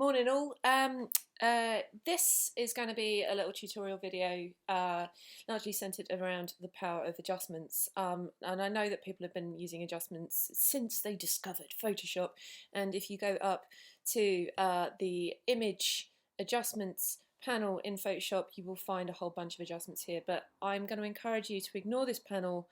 Morning all. This is going to be a little tutorial video largely centered around the power of adjustments, and I know that people have been using adjustments since they discovered Photoshop, and if you go up to the image adjustments panel in Photoshop, you will find a whole bunch of adjustments here, but I'm going to encourage you to ignore this panel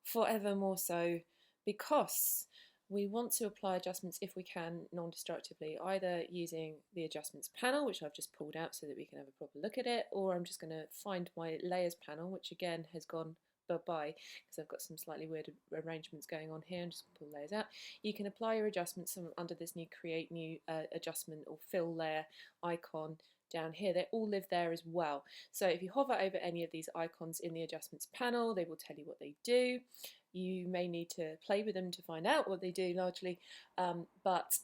forever more so, because we want to apply adjustments if we can non-destructively, either using the adjustments panel, which I've just pulled out so that we can have a proper look at it, or I'm just going to find my layers panel, which again has gone bye-bye because I've got some slightly weird arrangements going on here, and just pull layers out. You can apply your adjustments under this new create new adjustment or fill layer icon down here. They all live there as well. So if you hover over any of these icons in the adjustments panel, they will tell you what they do. You may need to play with them to find out what they do largely, but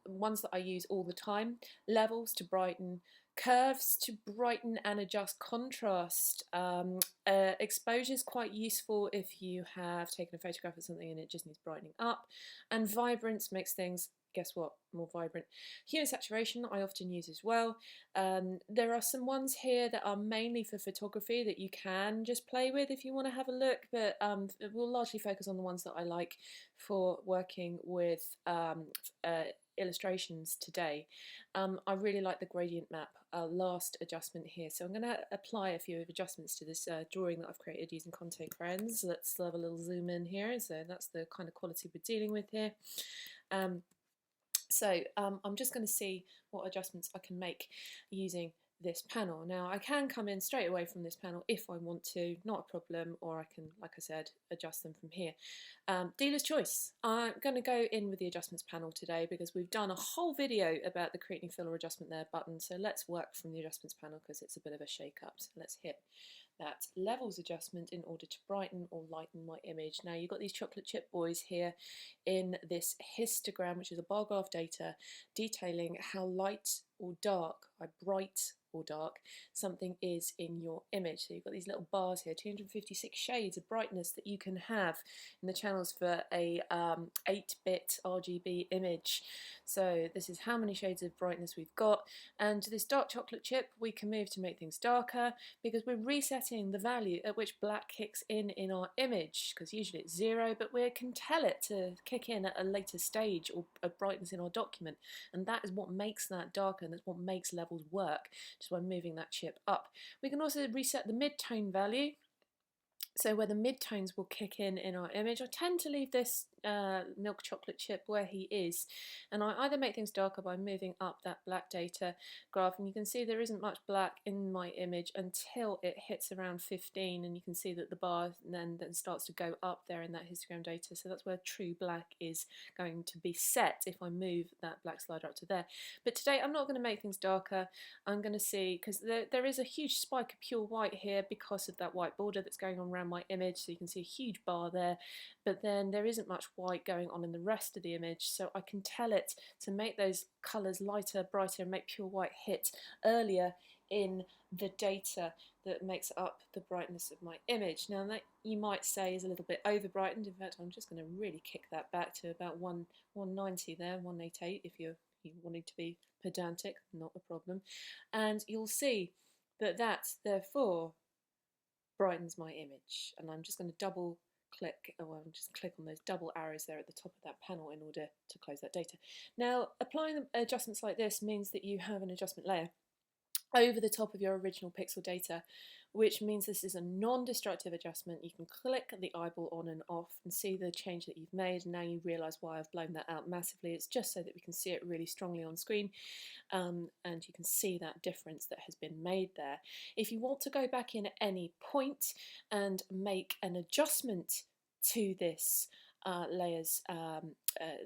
ones that I use all the time: levels to brighten, curves to brighten and adjust contrast. Exposure is quite useful if you have taken a photograph of something and it just needs brightening up, and vibrance makes things, guess what, more vibrant. Hue and saturation I often use as well. There are some ones here that are mainly for photography that you can just play with if you want to have a look, but we'll largely focus on the ones that I like for working with illustrations today. I really like the gradient map last adjustment here, so I'm going to apply a few adjustments to this drawing that I've created using Content Friends. Let's have a little zoom in here. So that's the kind of quality we're dealing with here. So I'm just going to see what adjustments I can make using this panel. Now I can come in straight away from this panel if I want to, not a problem, or I can, like I said, adjust them from here. Dealer's choice. I'm going to go in with the adjustments panel today because we've done a whole video about the create new fill or adjustment there button, so let's work from the adjustments panel because it's a bit of a shake up. So let's hit that levels adjustment in order to brighten or lighten my image. Now you've got these chocolate chip boys here in this histogram, which is a bar graph data detailing how light or dark, bright or dark, something is in your image. So you've got these little bars here, 256 shades of brightness that you can have in the channels for a 8-bit RGB image. So this is how many shades of brightness we've got, and this dark chocolate chip we can move to make things darker because we're resetting the value at which black kicks in our image, because usually it's 0, but we can tell it to kick in at a later stage or a brightness in our document, and that is what makes that darker, and that's what makes levels work, just by moving that chip up. We can also reset the mid-tone value, so where the mid-tones will kick in our image. I tend to leave this milk chocolate chip where he is, and I either make things darker by moving up that black data graph, and you can see there isn't much black in my image until it hits around 15, and you can see that the bar then starts to go up there in that histogram data, so that's where true black is going to be set if I move that black slider up to there. But today I'm not going to make things darker. I'm going to see, because there is a huge spike of pure white here because of that white border that's going on around my image, so you can see a huge bar there, but then there isn't much white going on in the rest of the image, so I can tell it to make those colours lighter, brighter, and make pure white hit earlier in the data that makes up the brightness of my image. Now that, you might say, is a little bit over brightened. In fact, I'm just going to really kick that back to about 190 there, 188 if you wanted to be pedantic, not a problem. And you'll see that therefore brightens my image, and I'm just going to double click, just click on those double arrows there at the top of that panel in order to close that data. Now applying adjustments like this means that you have an adjustment layer over the top of your original pixel data, which means this is a non-destructive adjustment. You can click the eyeball on and off and see the change that you've made, and now you realise why I've blown that out massively. It's just so that we can see it really strongly on screen, and you can see that difference that has been made there. If you want to go back in at any point and make an adjustment to this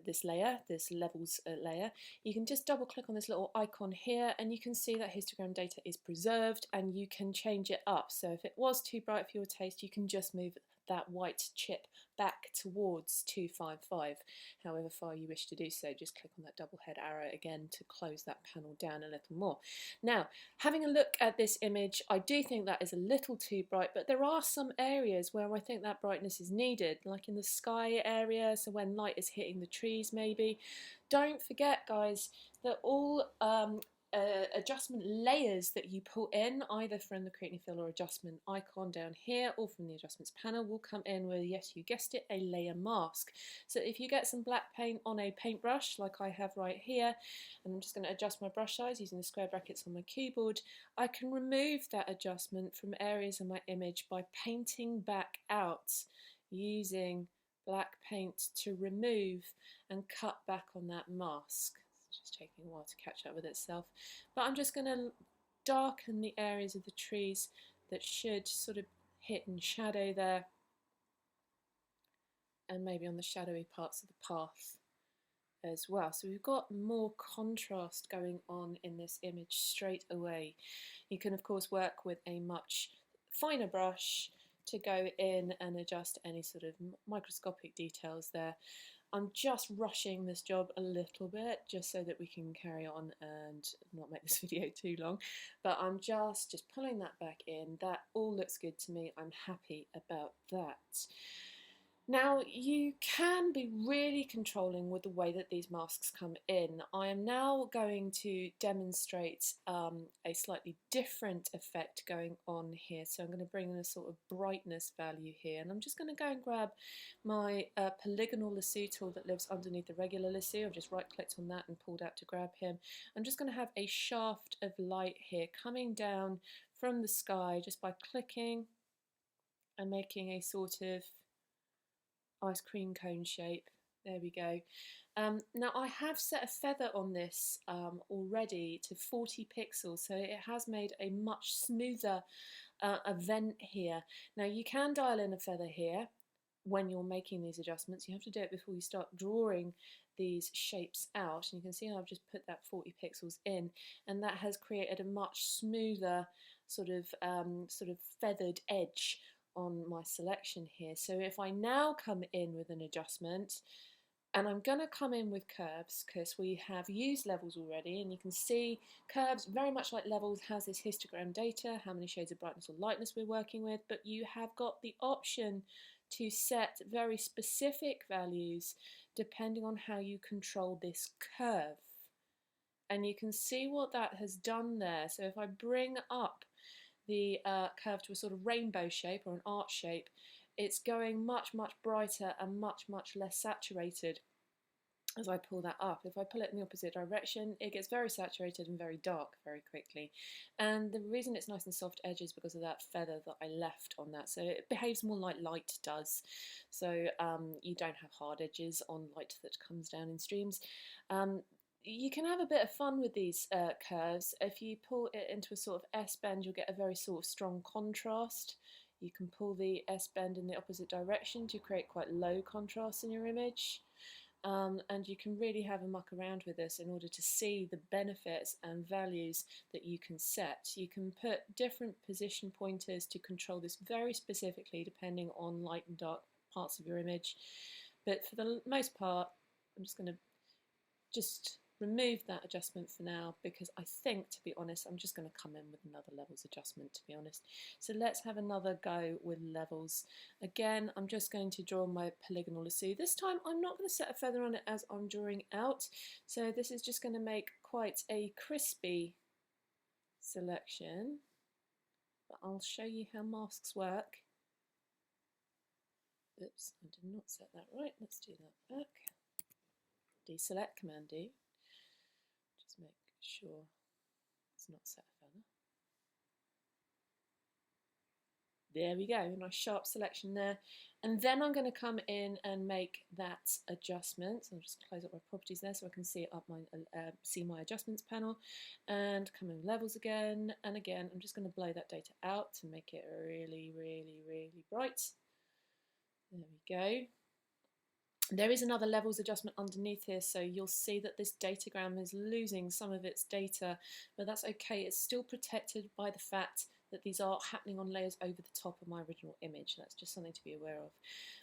this levels layer, you can just double click on this little icon here, and you can see that histogram data is preserved, and you can change it up. So if it was too bright for your taste, you can just move that white chip back towards 255, however far you wish to do so. Just click on that double head arrow again to close that panel down a little more. Now, having a look at this image, I do think that is a little too bright, but there are some areas where I think that brightness is needed, like in the sky area, so when light is hitting the trees maybe. Don't forget, guys, that all adjustment layers that you put in, either from the Create New Fill or adjustment icon down here or from the adjustments panel, will come in with, yes, you guessed it, a layer mask. So if you get some black paint on a paintbrush like I have right here, and I'm just going to adjust my brush size using the square brackets on my keyboard, I can remove that adjustment from areas of my image by painting back out using black paint to remove and cut back on that mask. Just taking a while to catch up with itself, but I'm just going to darken the areas of the trees that should sort of hit in shadow there, and maybe on the shadowy parts of the path as well. So we've got more contrast going on in this image straight away. You can of course work with a much finer brush to go in and adjust any sort of microscopic details there. I'm just rushing this job a little bit just so that we can carry on and not make this video too long, but I'm just pulling that back in. That all looks good to me. I'm happy about that. Now, you can be really controlling with the way that these masks come in. I am now going to demonstrate a slightly different effect going on here. So I'm going to bring in a sort of brightness value here, and I'm just going to go and grab my polygonal lasso tool that lives underneath the regular lasso. I've just right clicked on that and pulled out to grab him. I'm just going to have a shaft of light here coming down from the sky just by clicking and making a sort of ice cream cone shape. There we go. Now I have set a feather on this already to 40 pixels, so it has made a much smoother event here. Now you can dial in a feather here when you're making these adjustments. You have to do it before you start drawing these shapes out, and you can see how I've just put that 40 pixels in, and that has created a much smoother sort of feathered edge on my selection here. So if I now come in with an adjustment, and I'm going to come in with curves because we have used levels already, and you can see curves, very much like levels, has this histogram data, how many shades of brightness or lightness we're working with, but you have got the option to set very specific values depending on how you control this curve. And you can see what that has done there. So if I bring up the curve to a sort of rainbow shape or an arch shape, it's going much brighter and much less saturated as I pull that up. If I pull it in the opposite direction, it gets very saturated and very dark very quickly. And the reason it's nice and soft edge is because of that feather that I left on that. So it behaves more like light does. So you don't have hard edges on light that comes down in streams. You can have a bit of fun with these curves. If you pull it into a sort of S-bend, you'll get a very sort of strong contrast. You can pull the S-bend in the opposite direction to create quite low contrast in your image. And you can really have a muck around with this in order to see the benefits and values that you can set. You can put different position pointers to control this very specifically depending on light and dark parts of your image. But for the most part, I'm just going to remove that adjustment for now, because I think, to be honest, I'm just going to come in with another levels adjustment, to be honest. So let's have another go with levels. Again, I'm just going to draw my polygonal lasso. This time I'm not going to set a feather on it as I'm drawing out, so this is just going to make quite a crispy selection, but I'll show you how masks work. Oops, I did not set that right. Let's do that back. Deselect, Command D. Just make sure it's not set a feather. There we go, nice sharp selection there. And then I'm going to come in and make that adjustment. So I'll just close up my properties there so I can see my adjustments panel, and come in levels again. And again, I'm just going to blow that data out to make it really bright. There we go. There is another levels adjustment underneath here, so you'll see that this datagram is losing some of its data, but that's okay. It's still protected by the fact that these are happening on layers over the top of my original image. That's just something to be aware of.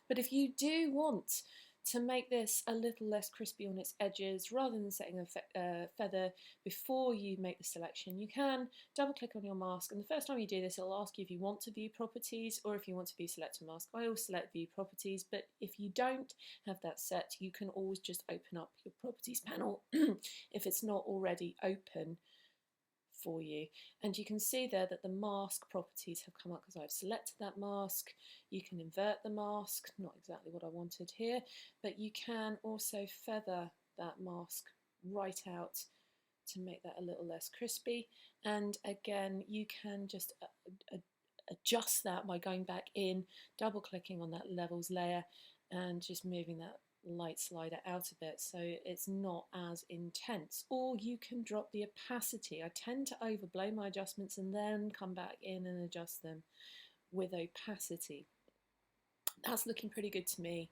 But if you do want to make this a little less crispy on its edges, rather than setting a feather before you make the selection, you can double click on your mask, and the first time you do this it'll ask you if you want to view properties or if you want to view select a mask. I always select view properties, but if you don't have that set, you can always just open up your properties panel if it's not already open for you. And you can see there that the mask properties have come up because I've selected that mask. You can invert the mask, not exactly what I wanted here, but you can also feather that mask right out to make that a little less crispy. And again, you can just adjust that by going back in, double clicking on that levels layer and just moving that light slider out of it so it's not as intense. Or you can drop the opacity. I tend to overblow my adjustments and then come back in and adjust them with opacity. That's looking pretty good to me,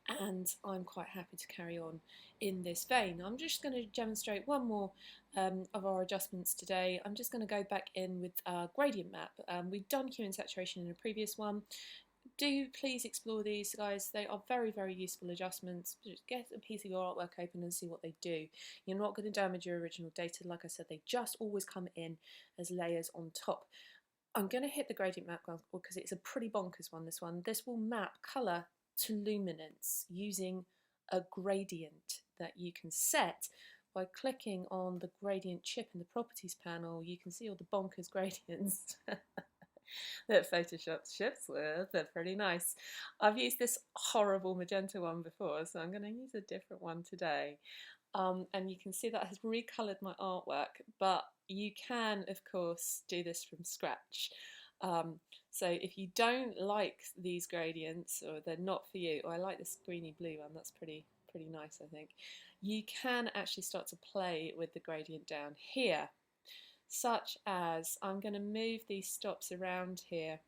and I'm quite happy to carry on in this vein. I'm just going to demonstrate one more of our adjustments today. I'm just going to go back in with our gradient map. We've done hue and saturation in a previous one. Do please explore these, guys. They are very, very useful adjustments. Just get a piece of your artwork open and see what they do. You're not going to damage your original data. Like I said, they just always come in as layers on top. I'm going to hit the gradient map because it's a pretty bonkers one, this one. This will map colour to luminance using a gradient that you can set by clicking on the gradient chip in the properties panel. You can see all the bonkers gradients that Photoshop ships with. They're pretty nice. I've used this horrible magenta one before, so I'm going to use a different one today. And you can see that has recoloured my artwork, but you can, of course, do this from scratch. So if you don't like these gradients, or they're not for you, or I like this greeny blue one, that's pretty nice, I think, you can actually start to play with the gradient down here, such as I'm going to move these stops around here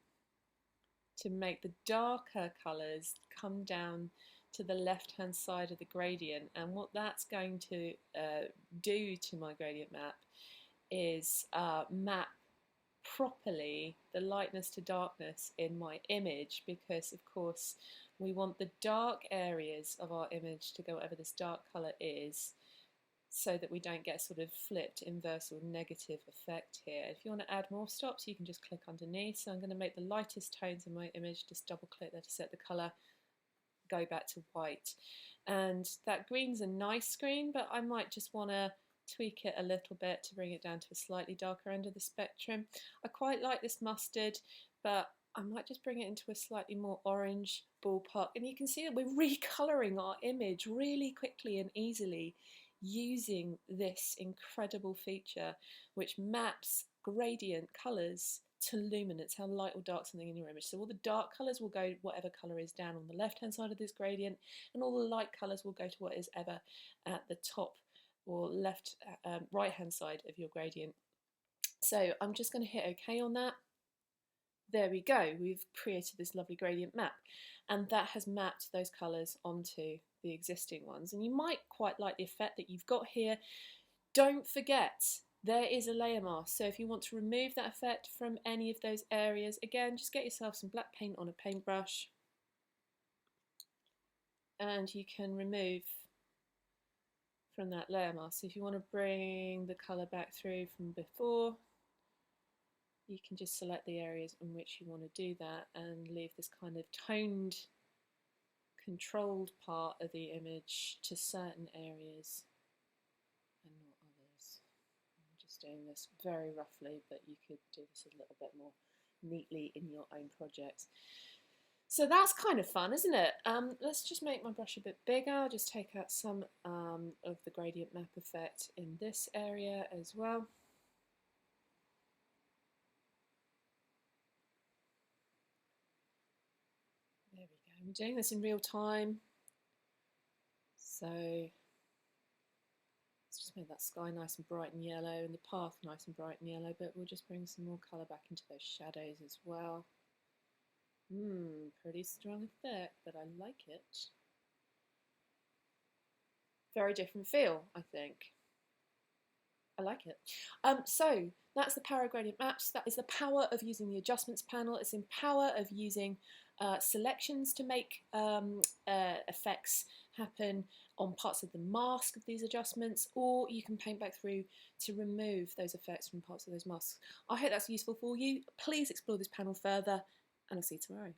to make the darker colours come down to the left hand side of the gradient. And what that's going to do to my gradient map is map properly the lightness to darkness in my image, because of course we want the dark areas of our image to go whatever this dark colour is, so that we don't get sort of flipped inverse or negative effect here. If you want to add more stops, you can just click underneath. So I'm going to make the lightest tones in my image, just double click there to set the colour, go back to white. And that green's a nice green, but I might just want to tweak it a little bit to bring it down to a slightly darker end of the spectrum. I quite like this mustard, but I might just bring it into a slightly more orange ballpark. And you can see that we're recolouring our image really quickly and easily using this incredible feature which maps gradient colours to luminance, how light or dark something in your image. So all the dark colours will go whatever colour is down on the left hand side of this gradient, and all the light colours will go to what is ever at the top or left right hand side of your gradient. So I'm just going to hit OK on that. There we go, we've created this lovely gradient map, and that has mapped those colours onto the existing ones. And you might quite like the effect that you've got here. Don't forget, there is a layer mask, so if you want to remove that effect from any of those areas, again, just get yourself some black paint on a paintbrush and you can remove from that layer mask. So if you want to bring the colour back through from before, you can just select the areas in which you want to do that and leave this kind of toned, controlled part of the image to certain areas and not others. I'm just doing this very roughly, but you could do this a little bit more neatly in your own projects. So that's kind of fun, isn't it? Let's just make my brush a bit bigger. I'll just take out some of the gradient map effect in this area as well. There we go. I'm doing this in real time. So let's just make that sky nice and bright and yellow and the path nice and bright and yellow, but we'll just bring some more colour back into those shadows as well. Pretty strong effect, but I like it. Very different feel, I think. I like it. So that's the power of gradient maps. That is the power of using the adjustments panel. It's in power of using selections to make effects happen on parts of the mask of these adjustments, or you can paint back through to remove those effects from parts of those masks. I hope that's useful for you. Please explore this panel further, and I'll see you tomorrow.